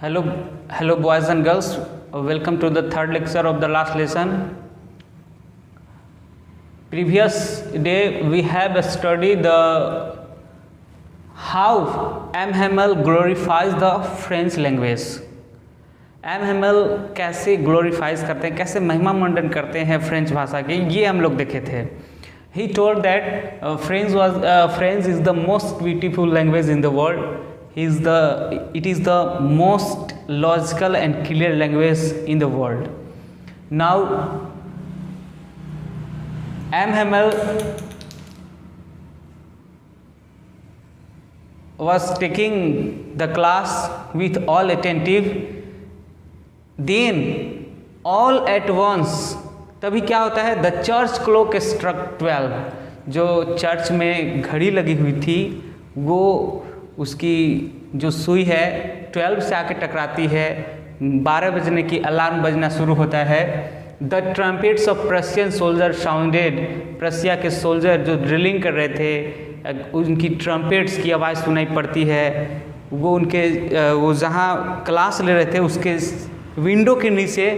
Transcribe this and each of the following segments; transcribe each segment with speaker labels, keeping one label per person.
Speaker 1: Hello, hello boys and girls. Welcome to the third lecture of the last lesson. Previous day we have studied the how M. Hamel glorifies the French language. M. Hamel कैसे glorifies करते हैं, कैसे महिमा मंडन करते हैं French भाषा की, ये हम लोग देखे थे. He told that French is the most beautiful language in the world. It is the most logical and clear language in the world. Now, M. Hamel was taking the class with all attentive. Then, all at once, तभी क्या होता है, the church clock struck 12. जो church में घड़ी लगी हुई थी वो उसकी जो सुई है 12 से आके टकराती है. 12 बजने की अलार्म बजना शुरू होता है. The trumpets of Prussian soldier sounded. Prussia के सोल्जर जो ड्रिलिंग कर रहे थे उनकी ट्रम्पेट्स की आवाज़ सुनाई पड़ती है. वो जहाँ क्लास ले रहे थे उसके विंडो के नीचे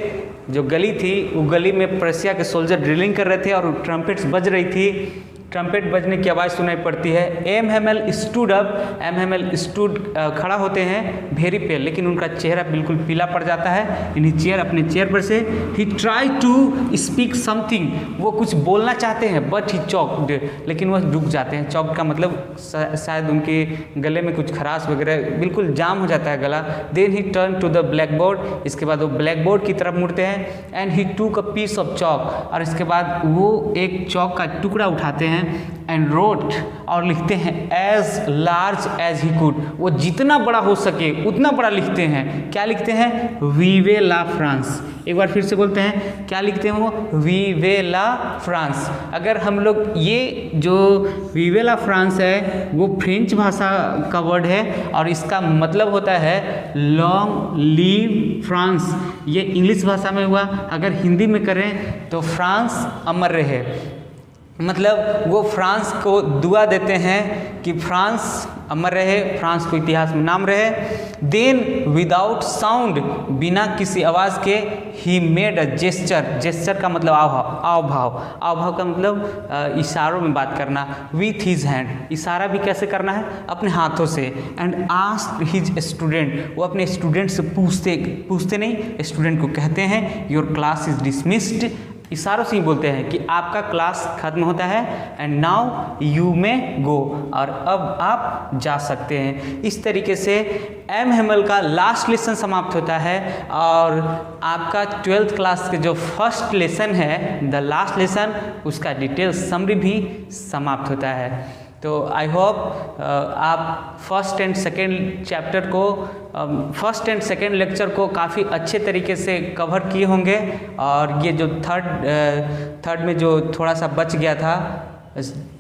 Speaker 1: जो गली थी वो गली में प्रशिया के सोल्जर ड्रिलिंग कर रहे थे और ट्रम्पेट्स बज रही थी. ट्रम्पेट बजने की आवाज़ सुनाई पड़ती है. M Hamel stood up. M Hamel stood खड़ा होते हैं वेरी पेल, लेकिन उनका चेहरा बिल्कुल पीला पड़ जाता है. अपने चेयर पर से ही ट्राई टू स्पीक समथिंग. वो कुछ बोलना चाहते हैं बट ही चॉक्ड, लेकिन वह रुक जाते हैं. चॉक का मतलब शायद उनके गले में कुछ खराश वगैरह बिल्कुल जाम हो जाता है गला. Then he turn to the black board. इसके बाद वो ब्लैक बोर्ड की तरफ मुड़ते हैं. एंड ही टूक अ पीस ऑफ चॉक. और इसके बाद वो एक चॉक का टुकड़ा उठाते हैं एंड रोट और लिखते हैं as large as he could. वो जितना बड़ा हो सके उतना बड़ा लिखते हैं. क्या लिखते हैं? वीवे ला फ्रांस. एक बार फिर से बोलते हैं, क्या लिखते हैं वो? वीवे ला फ्रांस. अगर हम लोग ये जो वीवे ला फ्रांस है वो फ्रेंच भाषा का वर्ड है और इसका मतलब होता है लॉन्ग लीव फ्रांस. ये इंग्लिश भाषा में हुआ. अगर हिंदी में करें तो फ्रांस अमर रहे. मतलब वो फ्रांस को दुआ देते हैं कि फ्रांस अमर रहे, फ्रांस को इतिहास में नाम रहे. देन विदाउट साउंड, बिना किसी आवाज़ के, he made a gesture. Gesture का मतलब आव भाव का मतलब इशारों में बात करना. With his hand. इशारा भी कैसे करना है? अपने हाथों से. And asked his student. वो अपने स्टूडेंट से पूछते नहीं, स्टूडेंट को कहते हैं योर क्लास इज डिसमिस्ड. इशारों से ही बोलते हैं कि आपका क्लास खत्म होता है. एंड नाउ यू में गो. और अब आप जा सकते हैं. इस तरीके से एम हैमेल का लास्ट लेसन समाप्त होता है और आपका 12th क्लास के जो फर्स्ट लेसन है द लास्ट लेसन, उसका डिटेल समरी भी समाप्त होता है. तो आई होप आप फर्स्ट एंड सेकेंड लेक्चर को काफ़ी अच्छे तरीके से कवर किए होंगे. और ये जो थर्ड में जो थोड़ा सा बच गया था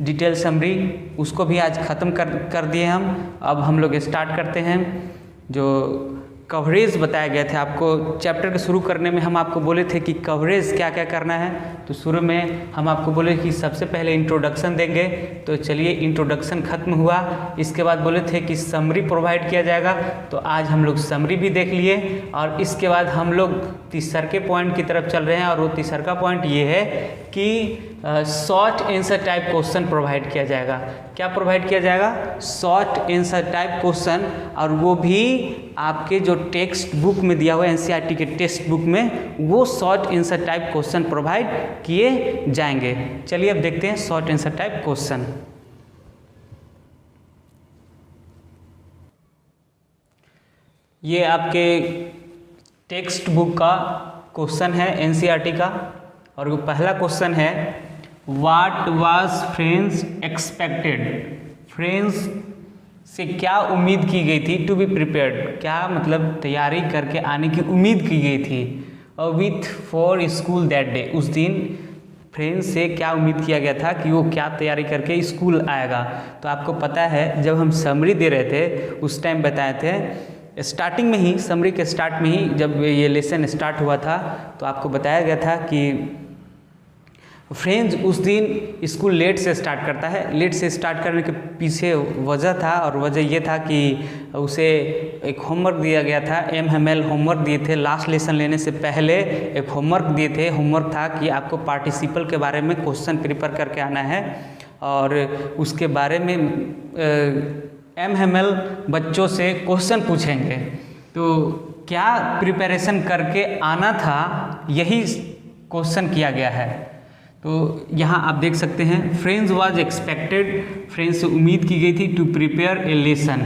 Speaker 1: डिटेल समरी, उसको भी आज ख़त्म कर दिए हम. अब हम लोग स्टार्ट करते हैं. जो कवरेज बताया गया था आपको चैप्टर के शुरू करने में, हम आपको बोले थे कि कवरेज क्या क्या करना है. तो शुरू में हम आपको बोले कि सबसे पहले इंट्रोडक्शन देंगे. तो चलिए इंट्रोडक्शन खत्म हुआ. इसके बाद बोले थे कि समरी प्रोवाइड किया जाएगा. तो आज हम लोग समरी भी देख लिए. और इसके बाद हम लोग तीसरे पॉइंट की तरफ चल रहे हैं. और वो तीसरा पॉइंट ये है कि short answer type question provide किया जाएगा. क्या प्रोवाइड किया जाएगा? Short answer type question. और वो भी आपके जो टेक्स्ट बुक में दिया हुआ है एनसीईआरटी के टेक्स्ट बुक में, वो short answer type question provide किए जाएंगे. चलिए अब देखते हैं शॉर्ट आंसर टाइप क्वेश्चन. ये आपके टेक्स्ट बुक का क्वेश्चन है एनसीईआरटी का. और वो पहला क्वेश्चन है, what was French expected. French से क्या उम्मीद की गई थी? टू बी प्रिपेयर्ड, क्या मतलब तैयारी करके आने की उम्मीद की गई थी. With for school that day. उस दिन फ्रेंच से क्या उम्मीद किया गया था कि वो क्या तैयारी करके स्कूल आएगा. तो आपको पता है जब हम समरी दे रहे थे उस टाइम बताए थे स्टार्टिंग में ही, समरी के स्टार्ट में ही जब ये लेसन स्टार्ट हुआ था तो आपको बताया गया था कि फ्रेंड्स उस दिन स्कूल लेट से स्टार्ट करता है। लेट से स्टार्ट करने के पीछे वजह था, और वजह ये था कि उसे एक होमवर्क दिया गया था। एमएमएल होमवर्क दिए थे, लास्ट लेसन लेने से पहले एक होमवर्क दिए थे। होमवर्क था कि आपको पार्टिसिपल के बारे में क्वेश्चन प्रिपेयर करके आना है, और उसके बारे में एमएमएल बच्चों से क्वेश्चन पूछेंगे। तो क्या प्रिपरेशन करके आना था, यही क्वेश्चन किया गया है। तो यहाँ आप देख सकते हैं, फ्रेंड्स वाज एक्सपेक्टेड, फ्रेंड्स से उम्मीद की गई थी टू प्रिपेयर ए लेसन,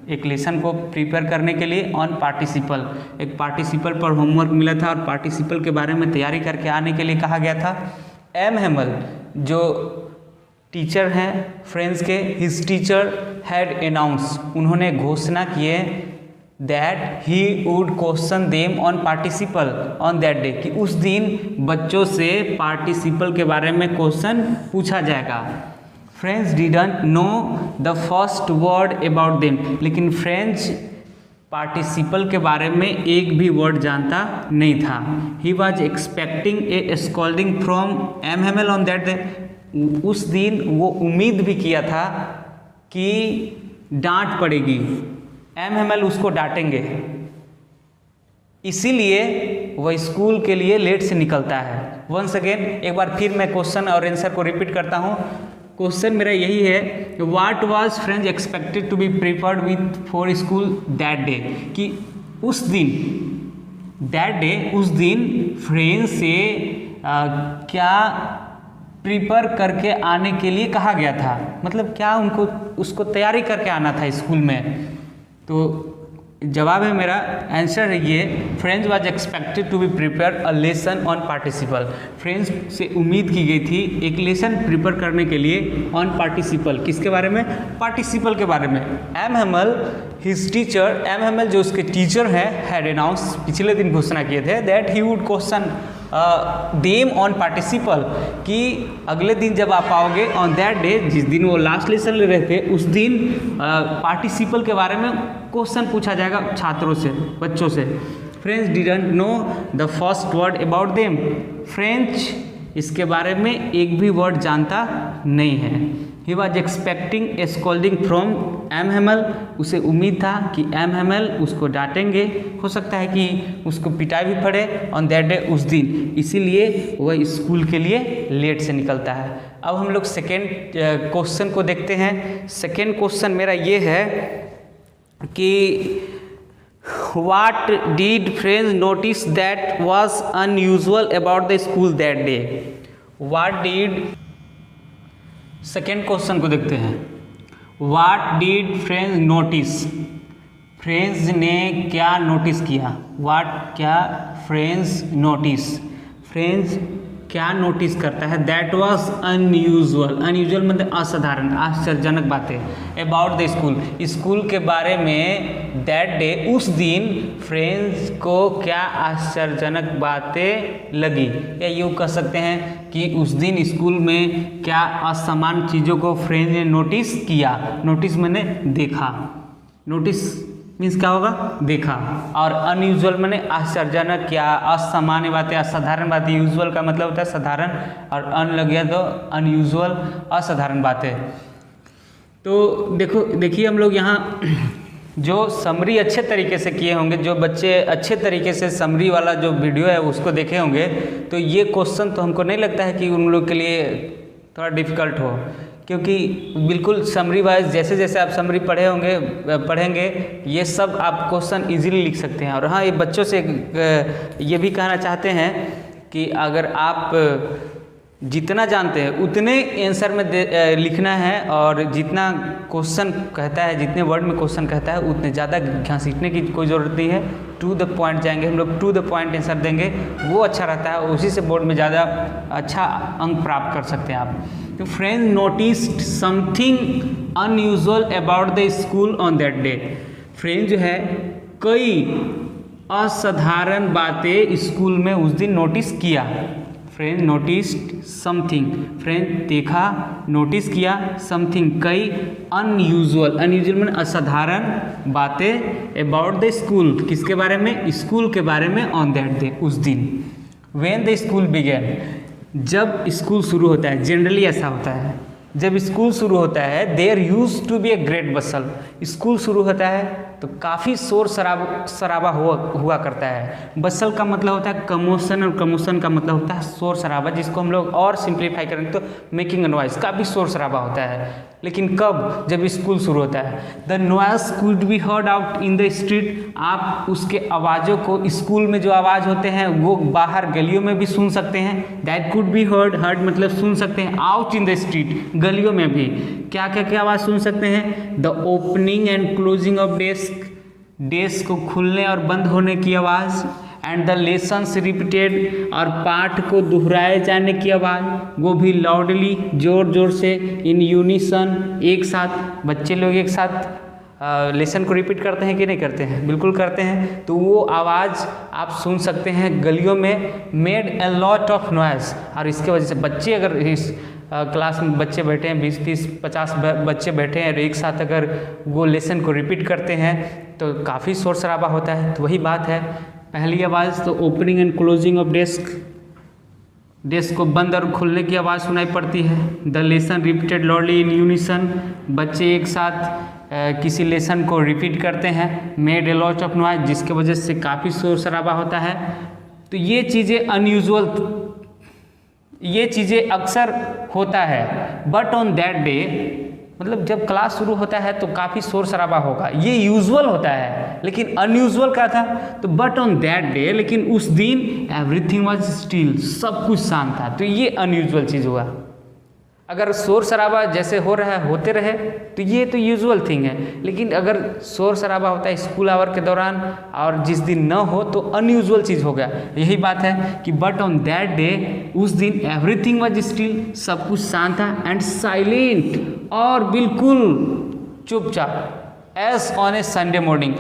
Speaker 1: एक लेसन को प्रिपेयर करने के लिए ऑन पार्टिसिपल, एक पार्टिसिपल पर होमवर्क मिला था और पार्टिसिपल के बारे में तैयारी करके आने के लिए कहा गया था। एमएमएल जो टीचर हैं फ्रेंड्स के, हिज टीचर हैड अनाउंस, उन्होंने घोषणा किए that he would question them on participle on that day, कि उस दिन बच्चों से पार्टिसिपल के बारे में क्वेश्चन पूछा जाएगा। Friends didn't know the first word about them, लेकिन फ्रेंड्स पार्टिसिपल के बारे में एक भी वर्ड जानता नहीं था। He was expecting a scolding from MML on that day, उस दिन वो उम्मीद भी किया था कि डांट पड़ेगी, एमएमएल उसको डांटेंगे, इसीलिए वह स्कूल के लिए लेट से निकलता है। वंस अगेन, एक बार फिर मैं क्वेश्चन और आंसर को रिपीट करता हूँ। क्वेश्चन मेरा यही है, what was friends expected to be prepared with for school that day, कि उस दिन, दैट डे उस दिन फ्रेंड्स से क्या प्रिपेयर करके आने के लिए कहा गया था, मतलब क्या उनको उसको तैयारी करके आना था स्कूल में। तो जवाब है मेरा, आंसर है ये, friends was expected to be prepare a lesson on participle, friends से उम्मीद की गई थी एक लेसन प्रिपेयर करने के लिए ऑन पार्टिसिपल, किसके बारे में, पार्टिसिपल के बारे में। एमएमएल हिज टीचर, एमएमएल जो उसके टीचर हैं, हैड अनाउंस, पिछले दिन घोषणा किए थे that he would question them on participle, कि अगले दिन जब आप आओगे ऑन दैट डे, जिस दिन वो लास्ट लेसन ले रहे थे, उस दिन पार्टिसिपल के बारे में क्वेश्चन पूछा जाएगा छात्रों से, बच्चों से। Friends didn't know the first word about them, French इसके बारे में एक भी वर्ड जानता नहीं है। He was expecting a scolding from MML, उसे उम्मीद था कि एमएमएल उसको डांटेंगे, हो सकता है कि उसको पिटाई भी पड़े ऑन दैट डे उस दिन, इसीलिए वह स्कूल के लिए लेट से निकलता है। अब हम लोग सेकेंड क्वेश्चन को देखते हैं। सेकेंड क्वेश्चन मेरा ये है कि what did friends notice that was unusual about the school that day, what did, second question को देखते हैं। What did friends notice, friends ने क्या नोटिस किया, व्हाट क्या फ्रेंड्स नोटिस, फ्रेंड्स क्या नोटिस करता है, दैट वाज अनयूजुअल, अनयूजुअल मतलब असाधारण, आश्चर्यजनक बातें अबाउट द स्कूल, स्कूल के बारे में दैट डे उस दिन फ्रेंड्स को क्या आश्चर्यजनक बातें लगी, या यूँ कह सकते हैं कि उस दिन स्कूल में क्या असामान्य चीज़ों को फ्रेंड्स ने नोटिस किया। नोटिस मैंने देखा, नोटिस मीन्स क्या होगा, देखा, और अनयूजुअल मैंने आश्चर्यजनक, क्या असामान्य बातें, असाधारण बातें, यूजुअल का मतलब होता है साधारण, और अन लग गया तो अनयूजुअल, असाधारण बातें। तो देखिए हम लोग यहाँ जो समरी अच्छे तरीके से किए होंगे, जो बच्चे अच्छे तरीके से समरी वाला जो वीडियो है उसको देखे होंगे, तो ये क्वेश्चन तो हमको नहीं लगता है कि उन लोग के लिए थोड़ा डिफ़िकल्ट हो, क्योंकि बिल्कुल समरी वाइज जैसे जैसे आप समरी पढ़ेंगे ये सब आप क्वेश्चन इजीली लिख सकते हैं। और हाँ, ये बच्चों से ये भी कहना चाहते हैं कि अगर आप जितना जानते हैं उतने आंसर में लिखना है, और जितना क्वेश्चन कहता है, जितने वर्ड में क्वेश्चन कहता है उतने ज़्यादा घसीटने की कोई ज़रूरत नहीं है। टू द पॉइंट जाएंगे हम लोग, टू द पॉइंट आंसर देंगे, वो अच्छा रहता है, उसी से बोर्ड में ज़्यादा अच्छा अंक प्राप्त कर सकते हैं आप। तो friends noticed something unusual about the school on that day, friends जो है कई असाधारण बातें स्कूल में उस दिन नोटिस किया। फ्रेंड नोटिस्ड समथिंग, फ्रेंड देखा, नोटिस किया, समथिंग कई, अनयूजुअल, अनयूजुअल में असाधारण बातें अबाउट द स्कूल, किसके बारे में, स्कूल के बारे में, ऑन दैट डे उस दिन। व्हेन द स्कूल बिगेन, जब स्कूल शुरू होता है, जनरली ऐसा होता है, जब स्कूल शुरू होता है there use to be a great bustle. School शुरू होता है तो काफ़ी शोर शराबा हुआ करता है। बसल का मतलब होता है कमोशन, और कमोशन का मतलब होता है शोर शराबा, जिसको हम लोग और सिंप्लीफाई करेंगे तो मेकिंग नॉइज, काफ़ी शोर शराबा होता है। लेकिन कब? जब स्कूल शुरू होता है। The noise could be heard out in the street. आप उसके आवाज़ों को, स्कूल में जो आवाज़ होते हैं वो बाहर गलियों में भी सुन सकते हैं। That could be heard, heard मतलब सुन सकते हैं, आउट इन द स्ट्रीट, गलियों में भी क्या क्या क्या आवाज़ सुन सकते हैं? The opening and closing of desk, desk को खुलने और बंद होने की आवाज़, एंड द लेसन्स रिपीटेड, और पाठ को दोहराए जाने की आवाज़, वो भी लाउडली, जोर जोर से, इन यूनिसन, एक साथ। बच्चे लोग एक साथ लेसन को रिपीट करते हैं कि नहीं करते हैं? बिल्कुल करते हैं। तो वो आवाज़ आप सुन सकते हैं गलियों में। Made a lot of noise, और इसके वजह से बच्चे, अगर इस क्लास में बच्चे बैठे हैं 20-30-50 बच्चे बैठे हैं और एक साथ अगर वो लेसन को रिपीट करते हैं तो काफ़ी शोर शराबा होता है। तो वही बात है, पहली आवाज़ तो opening and closing of desk, desk को बंद और खुलने की आवाज़ सुनाई पड़ती है। The lesson repeated loudly in unison, बच्चे एक साथ किसी लेसन को रिपीट करते हैं। Made a lot of noise, जिसके वजह से काफ़ी शोर शराबा होता है। तो ये चीज़ें अनयूजुअल, ये चीज़ें अक्सर होता है। बट ऑन दैट डे, मतलब जब क्लास शुरू होता है तो काफ़ी शोर शराबा होगा, ये यूजुअल होता है। लेकिन अनयूजुअल क्या था? तो बट ऑन दैट डे, लेकिन उस दिन एवरीथिंग वाज स्टिल, सब कुछ शांत था। तो ये अनयूजुअल चीज़ हुआ। अगर शोर शराबा जैसे हो रहा है होते रहे तो ये तो यूजुअल थिंग है। लेकिन अगर शोर शराबा होता है स्कूल आवर के दौरान और जिस दिन न हो तो अनयूजुअल चीज़ हो गया। यही बात है कि बट ऑन दैट डे, उस दिन एवरीथिंग वाज स्टिल, सब कुछ शांत था, एंड साइलेंट, और बिल्कुल चुपचाप, as on a Sunday morning,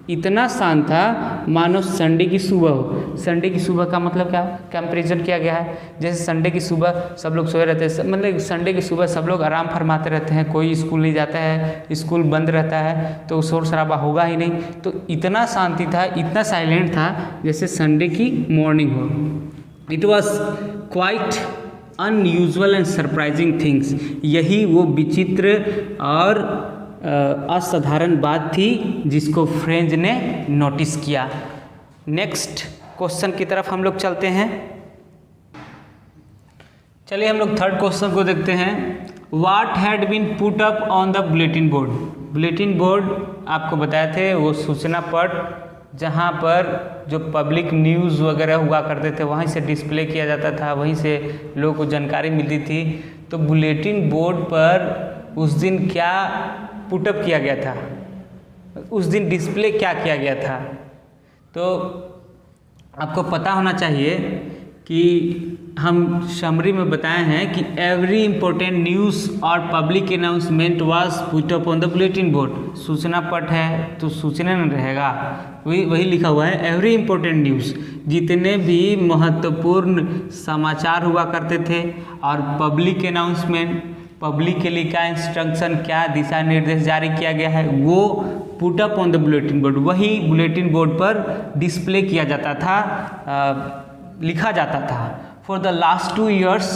Speaker 1: इतना शांत था मानो संडे की सुबह हो। संडे की सुबह का मतलब क्या? कंपेरिजन किया गया है, जैसे संडे की सुबह सब लोग सोए रहते हैं, मतलब संडे की सुबह सब लोग आराम फरमाते रहते हैं, कोई स्कूल नहीं जाता है, स्कूल बंद रहता है, तो शोर शराबा होगा ही नहीं। तो इतना शांति था, इतना साइलेंट था जैसे संडे की मॉर्निंग हो। It was quite unusual and surprising things, यही वो विचित्र और असाधारण बात थी जिसको फ्रेंच ने नोटिस किया। नेक्स्ट क्वेश्चन की तरफ हम लोग चलते हैं। चलिए हम लोग थर्ड क्वेश्चन को देखते हैं। What had been put up on the bulletin board. Bulletin board आपको बताए थे वो सूचना पट जहाँ पर जो पब्लिक न्यूज़ वगैरह हुआ करते थे वहीं से डिस्प्ले किया जाता था, वहीं से लोगों को जानकारी मिलती थी। तो बुलेटिन बोर्ड पर उस दिन क्या पुटअप किया गया था, उस दिन डिस्प्ले क्या किया गया था? तो आपको पता होना चाहिए कि हम समरी में बताए हैं कि एवरी इम्पोर्टेंट न्यूज़ और public announcement was put up on the bulletin board. सूचना पट है तो सूचना न रहेगा, वही लिखा हुआ है एवरी इम्पोर्टेंट न्यूज़। जितने भी महत्वपूर्ण समाचार हुआ करते थे और पब्लिक अनाउंसमेंट, पब्लिक के लिए क्या इंस्ट्रक्शन, क्या दिशा निर्देश जारी किया गया है, वो put up on the bulletin board, वही बुलेटिन बोर्ड पर डिस्प्ले किया जाता था, लिखा जाता था। फॉर द लास्ट 2 years,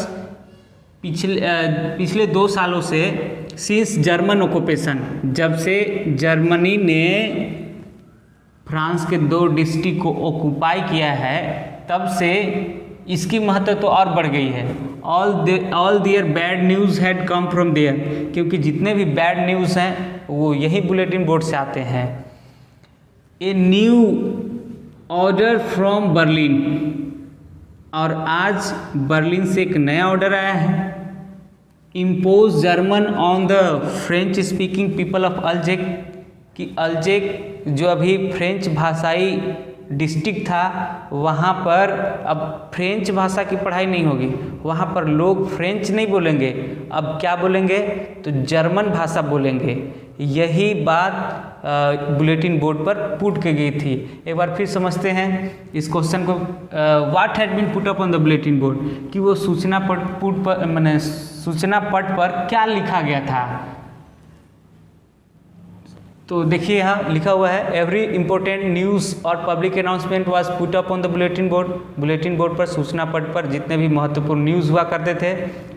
Speaker 1: पिछले 2 सालों से, सिंस जर्मन ऑक्यूपेशन, जब से जर्मनी ने फ्रांस के 2 डिस्ट्रिक्ट को ऑक्यूपाई किया है, तब से इसकी महत्व तो और बढ़ गई है। All their bad news had come from there, क्योंकि जितने भी बैड न्यूज़ हैं वो यही बुलेटिन बोर्ड से आते हैं। A new order from Berlin, और आज बर्लिन से एक नया ऑर्डर आया है। Impose German on the French speaking people of Alsace, कि अल्जेक जो अभी फ्रेंच भाषाई डिस्ट्रिक्ट था वहाँ पर अब फ्रेंच भाषा की पढ़ाई नहीं होगी, वहाँ पर लोग फ्रेंच नहीं बोलेंगे, अब क्या बोलेंगे? तो जर्मन भाषा बोलेंगे। यही बात बुलेटिन बोर्ड पर पुट की गई थी। एक बार फिर समझते हैं इस क्वेश्चन को। What had been put up on the bulletin board, कि वो सूचना पट पर क्या लिखा गया था? तो देखिए यहाँ लिखा हुआ है एवरी इम्पोर्टेंट न्यूज़ और public announcement was put up on the bulletin board. Bulletin board पर, सूचना पट पर जितने भी महत्वपूर्ण न्यूज़ हुआ करते थे,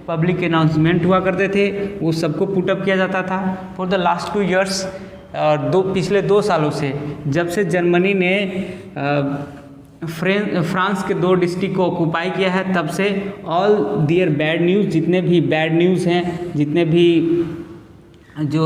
Speaker 1: पब्लिक अनाउंसमेंट हुआ करते थे, वो सबको पुट अप किया जाता था। फॉर द लास्ट 2 years, और पिछले 2 सालों से, जब से जर्मनी ने फ्रांस के 2 डिस्ट्रिक्ट को ऑक्यूपाई किया है, तब से ऑल दियर बैड न्यूज़, जितने भी बैड न्यूज़ हैं, जितने भी जो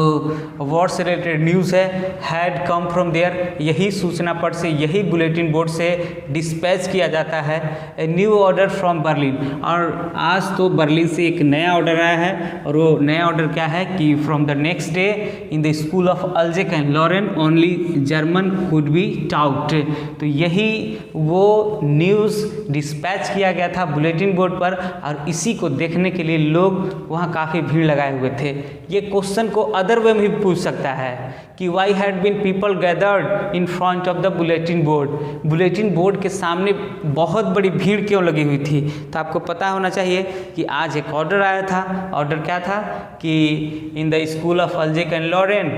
Speaker 1: वॉर से रिलेटेड न्यूज़ है, हैड कम फ्रॉम देयर, यही सूचना पट से, यही बुलेटिन बोर्ड से डिस्पैच किया जाता है। ए न्यू ऑर्डर फ्रॉम बर्लिन, और आज तो बर्लिन से एक नया ऑर्डर आया है, और वो नया ऑर्डर क्या है कि from the next day in the school of Alsace and Lorraine only German could be taught. तो यही वो न्यूज़ डिस्पैच किया गया था बुलेटिन बोर्ड पर, और इसी को देखने के लिए लोग वहाँ काफ़ी भीड़ लगाए हुए थे। ये क्वेश्चन को अदर वे में भी पूछ सकता है कि why had been people gathered in front of the bulletin board, bulletin board के सामने बहुत बड़ी भीड़ क्यों लगी हुई थी। तो आपको पता होना चाहिए कि आज एक ऑर्डर आया था। ऑर्डर क्या था कि in the school of Alsace and Lorraine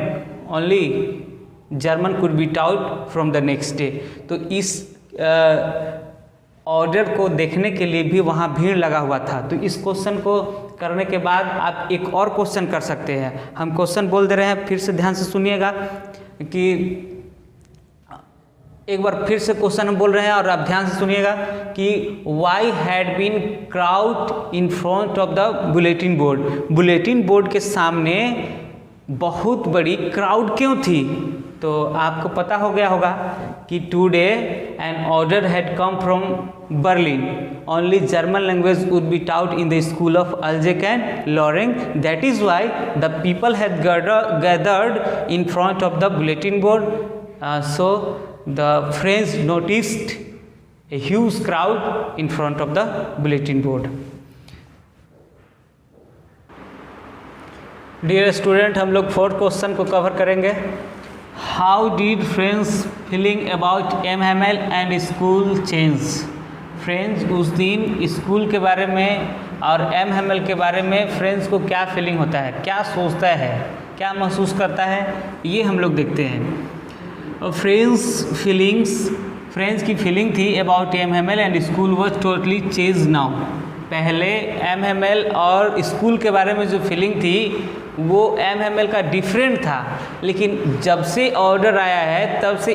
Speaker 1: only German could be taught from the next day. तो इस ऑर्डर को देखने के लिए भी वहाँ भीड़ लगा हुआ था। तो इस क्वेश्चन को करने के बाद आप एक और क्वेश्चन कर सकते हैं। हम क्वेश्चन बोल दे रहे हैं, फिर से ध्यान से सुनिएगा कि एक बार फिर से क्वेश्चन हम बोल रहे हैं और आप ध्यान से सुनिएगा कि why had been crowd in front of the bulletin board, bulletin board के सामने बहुत बड़ी क्राउड क्यों थी। तो आपको पता हो गया होगा कि today an order had come from Berlin, only German language would be taught in the school of Alsace and Lorraine, that is why the people had gathered in front of the bulletin board, so the French noticed a huge crowd in front of the bulletin board. Dear student, हम लोग 4th question को cover करेंगे। How did friends feeling about M Hamel and school change. Friends उस दिन school के बारे में और एमएमएल के बारे में फ्रेंड्स को क्या फीलिंग होता है, क्या सोचता है, क्या महसूस करता है, ये हम लोग देखते हैं। फ्रेंड्स की फीलिंग थी about M Hamel and school was totally change now. पहले एमएमएल और स्कूल के बारे में जो फीलिंग थी वो एमएमएल का डिफरेंट था, लेकिन जब से ऑर्डर आया है तब से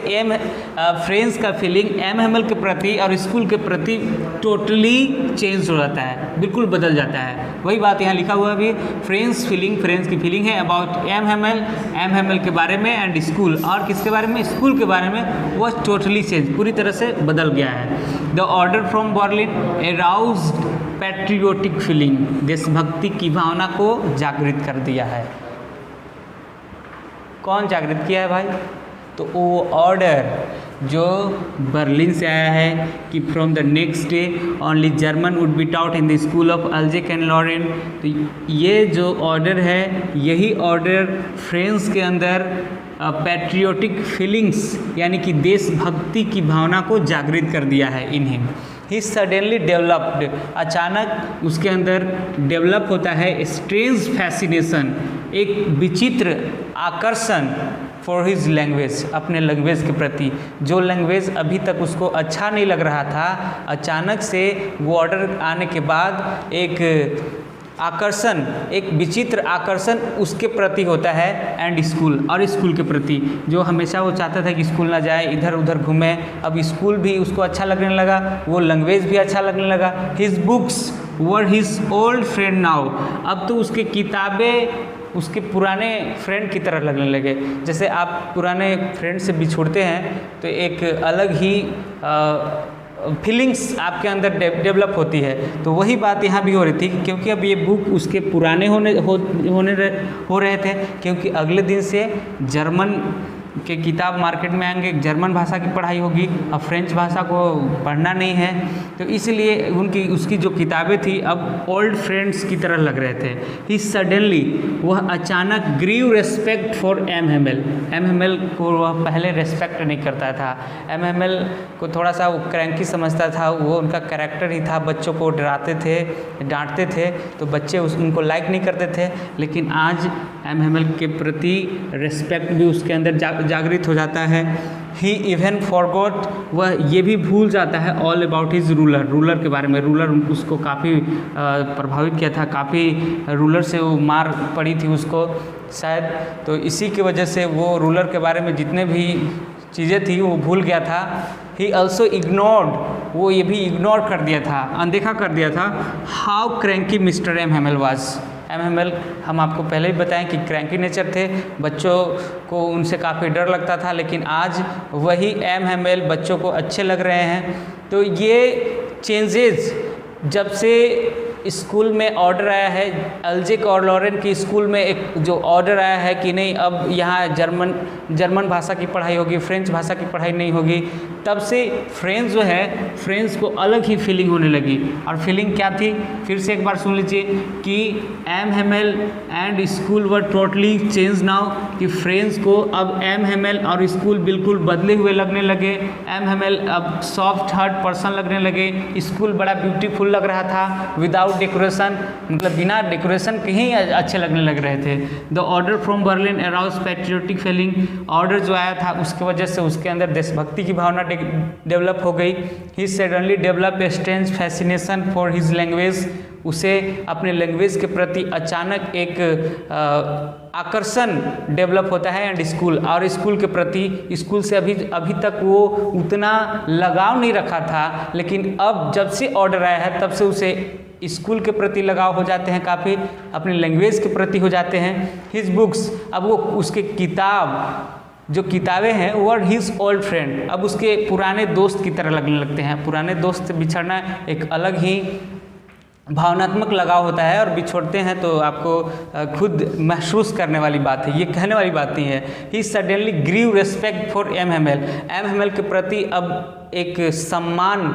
Speaker 1: फ्रेंड्स का फीलिंग एमएमएल के प्रति और स्कूल के प्रति टोटली चेंज हो जाता है, बिल्कुल बदल जाता है। वही बात यहाँ लिखा हुआ है भी, फ्रेंड्स की फीलिंग है अबाउट एमएमएल के बारे में एंड स्कूल, और किसके बारे में, स्कूल के बारे में, वो टोटली चेंज, पूरी तरह से बदल गया है। The order from Berlin aroused patriotic feeling, देशभक्ति की भावना को जागृत कर दिया है। कौन जागृत किया है भाई, तो वो ऑर्डर जो बर्लिन से आया है कि from the next day only German would be taught in the school of Alsace and Lorraine. तो ये जो ऑर्डर है, यही ऑर्डर फ्रेंच के अंदर पैट्रियोटिक फीलिंग्स यानी कि देशभक्ति की भावना को जागृत कर दिया है इन्हें। ही सडनली डेवलप्ड, अचानक उसके अंदर डेवलप होता है स्ट्रेंज फैसिनेशन, एक विचित्र आकर्षण फॉर हिज लैंग्वेज, अपने लैंग्वेज के प्रति। जो लैंग्वेज अभी तक उसको अच्छा नहीं लग रहा था, अचानक से वो ऑर्डर आने के बाद एक आकर्षण, एक विचित्र आकर्षण उसके प्रति होता है एंड स्कूल, और स्कूल के प्रति जो हमेशा वो चाहता था कि स्कूल ना जाए, इधर उधर घूमे, अब स्कूल भी उसको अच्छा लगने लगा, वो लैंग्वेज भी अच्छा लगने लगा। हिज बुक्स वर हिज ओल्ड फ्रेंड नाउ, अब तो उसके किताबें उसके पुराने फ्रेंड की तरह लगने लगे। जैसे आप पुराने फ्रेंड से बिछुड़ते हैं तो एक अलग ही फीलिंग्स आपके अंदर डेवलप होती है, तो वही बात यहाँ भी हो रही थी क्योंकि अब ये बुक उसके पुराने हो रहे थे, क्योंकि अगले दिन से जर्मन के किताब मार्केट में आएंगे, जर्मन भाषा की पढ़ाई होगी, अब फ्रेंच भाषा को पढ़ना नहीं है, तो इसलिए उसकी जो किताबें थी अब ओल्ड फ्रेंड्स की तरह लग रहे थे। ही सडनली, वह अचानक ग्रीव रेस्पेक्ट फॉर एमएमएल को वह पहले रेस्पेक्ट नहीं करता था। एमएमएल को थोड़ा सा वो क्रैंकी समझता था, वो उनका कैरेक्टर ही था, बच्चों को डराते थे, डांटते थे, तो बच्चे उनको लाइक नहीं करते थे। लेकिन आज एम के प्रति रिस्पेक्ट भी उसके अंदर जागृत हो जाता है। ही इवन फॉरगॉट, वह ये भी भूल जाता है ऑल अबाउट हिज रूलर के बारे में। रूलर उसको काफ़ी प्रभावित किया था, काफ़ी रूलर से वो मार पड़ी थी उसको शायद, तो इसी की वजह से वो रूलर के बारे में जितने भी चीज़ें थी वो भूल गया था। ही ऑल्सो इग्नोर्ड, वो ये भी इग्नोर कर दिया था, अनदेखा कर दिया था how cranky mister M Hamel was. M Hamel हम आपको पहले ही बताएं कि क्रैंकी नेचर थे, बच्चों को उनसे काफ़ी डर लगता था, लेकिन आज वही एम हेमल बच्चों को अच्छे लग रहे हैं। तो ये चेंजेस जब से स्कूल में ऑर्डर आया है, अल्जिक और लॉरेन की स्कूल में एक जो ऑर्डर आया है कि नहीं अब यहाँ जर्मन भाषा की पढ़ाई होगी, फ्रेंच भाषा की पढ़ाई नहीं होगी, तब से फ्रेंच जो है, फ्रेंच को अलग ही फीलिंग होने लगी। और फीलिंग क्या थी, फिर से एक बार सुन लीजिए कि M Hamel and school were totally change now, कि फ्रेंच को अब एम हेमल और स्कूल बिल्कुल बदले हुए लगने लगे। एम हेमल अब सॉफ्ट हार्ट पर्सन लगने लगे, स्कूल बड़ा ब्यूटीफुल लग रहा था, विदाउट डेकोरेशन, मतलब बिना डेकोरेशन के ही अच्छे लगने लग रहे थे। The order from Berlin arouse patriotic feeling, order जो आया था उसकी वजह से उसके अंदर देशभक्ति की भावना डेवलप हो गई। He suddenly develop a strange fascination for his language, उसे अपने लैंग्वेज के प्रति अचानक एक आकर्षण डेवलप होता है। एंड स्कूल, और स्कूल के प्रति, स्कूल से अभी तक वो उतना लगाव नहीं रखा था, लेकिन अब जब से ऑर्डर आया है तब से उसे स्कूल के प्रति लगाव हो जाते हैं, काफ़ी अपने लैंग्वेज के प्रति हो जाते हैं। हिज बुक्स, अब वो उसके जो किताबें हैं वो आर हिज ओल्ड फ्रेंड, अब उसके पुराने दोस्त की तरह लगने लगते हैं। पुराने दोस्त से बिछड़ना एक अलग ही भावनात्मक लगाव होता है, और बिछोड़ते हैं तो आपको खुद महसूस करने वाली बात है, ये कहने वाली बात नहीं है। He suddenly grew respect for M Hamel के प्रति अब एक सम्मान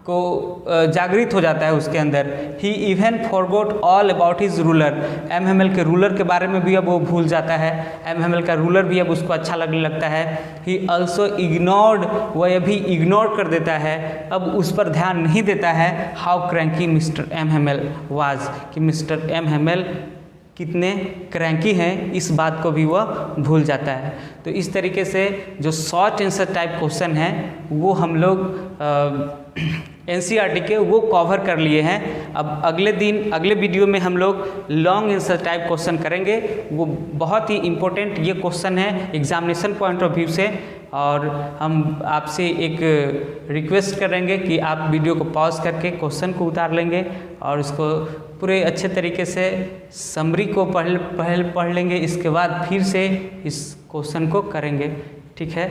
Speaker 1: को जागृत हो जाता है उसके अंदर। He even forgot all about his ruler, M Hamel के रूलर के बारे में भी अब वो भूल जाता है, एम हेमल का रूलर भी अब उसको अच्छा लगने लगता है। ही ऑल्सो इग्नोर्ड, वह भी इग्नोर कर देता है, अब उस पर ध्यान नहीं देता है how cranky mister M Hamel was, कि मिस्टर एम हेमल कितने क्रैंकी हैं, इस बात को भी वह भूल जाता है। तो इस तरीके से जो शॉर्ट आंसर टाइप क्वेश्चन हैं वो हम लोग एनसीईआरटी के वो कवर कर लिए हैं। अब अगले वीडियो में हम लोग लॉन्ग आंसर टाइप क्वेश्चन करेंगे, वो बहुत ही इम्पोर्टेंट ये क्वेश्चन है एग्जामिनेशन पॉइंट ऑफ व्यू से। और हम आपसे एक रिक्वेस्ट करेंगे कि आप वीडियो को पॉज करके क्वेश्चन को उतार लेंगे और इसको पूरे अच्छे तरीके से समरी को पढ़ लेंगे, इसके बाद फिर से इस क्वेश्चन को करेंगे। ठीक है।